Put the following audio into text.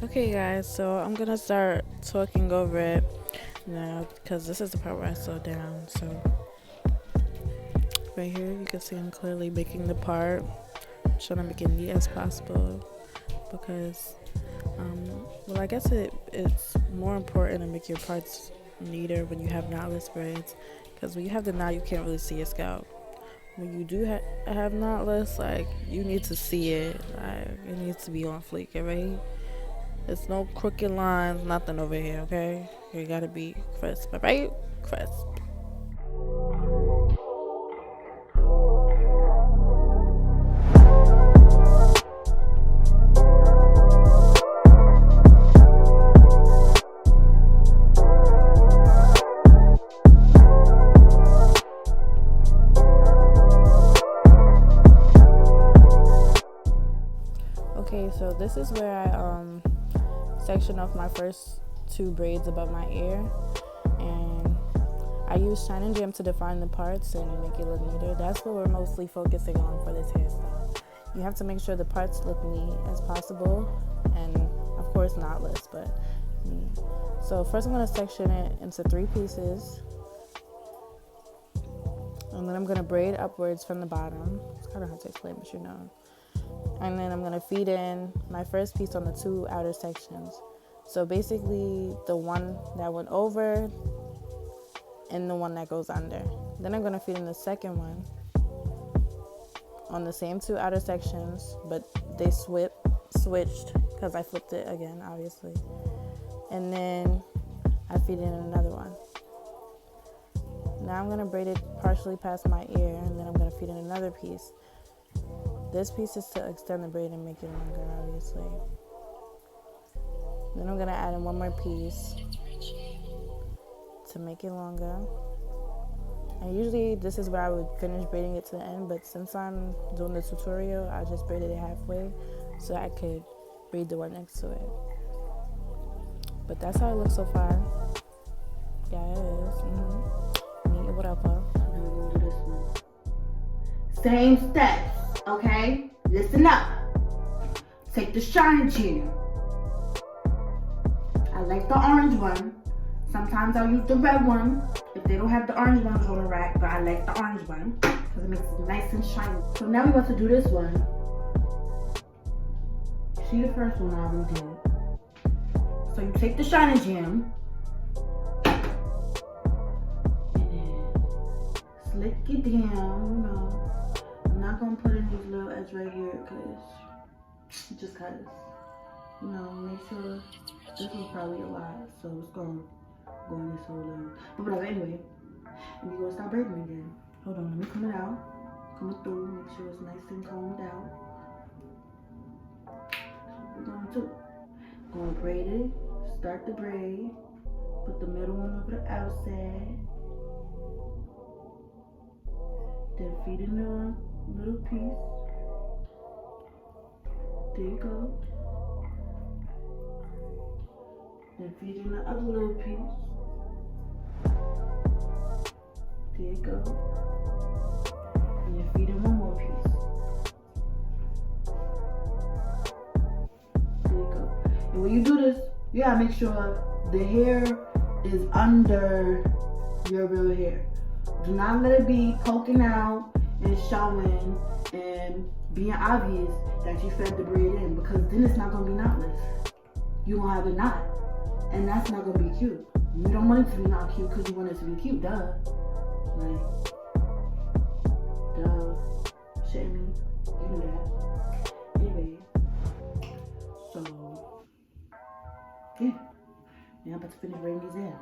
Okay guys, so I'm gonna start talking over it now because this is the part where I slow down. So right here you can see I'm clearly making the part, trying to make it neat as possible because well, I guess it's more important to make your parts neater when you have knotless braids, because when you have the knot you can't really see your scalp. When you do have knotless, like, you need to see it, like, it needs to be on fleek, right? There's no crooked lines, nothing over here, okay? You gotta be crisp, alright? Crisp. Okay, so this is where I section off my first two braids above my ear, and I use shine and jam to define the parts and make it look neater. That's what we're mostly focusing on for this hairstyle. You have to make sure the parts look neat as possible, and of course knotless, but neat. So first I'm going to section it into 3 pieces, and then I'm going to braid upwards from the bottom. It's kind of hard to explain, but you know. And then I'm going to feed in my first piece on the 2 outer sections. So basically the one that went over and the one that goes under. Then I'm going to feed in the second one on the same 2 outer sections, but they switched because I flipped it again, obviously. And then I feed in another one. Now I'm going to braid it partially past my ear, and then I'm going to feed in another piece. This piece is to extend the braid and make it longer, obviously. Then I'm going to add in one more piece to make it longer. And usually this is where I would finish braiding it to the end, but since I'm doing the tutorial, I just braided it halfway so I could braid the one next to it. But that's how it looks so far. Yeah, it is. Neat, whatever. Now we're going to do this one. Same steps. Okay, listen up. Take the shine gel. I like the orange one. Sometimes I'll use the red one if they don't have the orange ones on the rack, but I like the orange one because it makes it nice and shiny. So now we're about to do this one. See, the first one I already did. So you take the shine gel and then slick it down, you know. I'm not gonna put in these little edges right here just cause, you know, make sure this was probably a lot, so it's gonna go in this whole line. But whatever, anyway, and we're gonna start braiding again. Hold on, let me comb it out. Comb it through, make sure it's nice and combed out. So we're going to braid it, start the braid, put the middle one over the outside, then feed in the little piece. There you go. Then feed in the other little piece. There you go. And then feed in one more piece. There you go. And when you do this, you gotta make sure the hair is under your real hair. Do not let it be poking out and showing and being obvious that you fed the braid in, because then it's not gonna be knotless. You gonna have a knot, and that's not gonna be cute. You don't want it to be not cute because you want it to be cute, duh. Like, duh. Shitting me. You knew that. Anyway, so yeah. Now I'm about to finish braiding these in.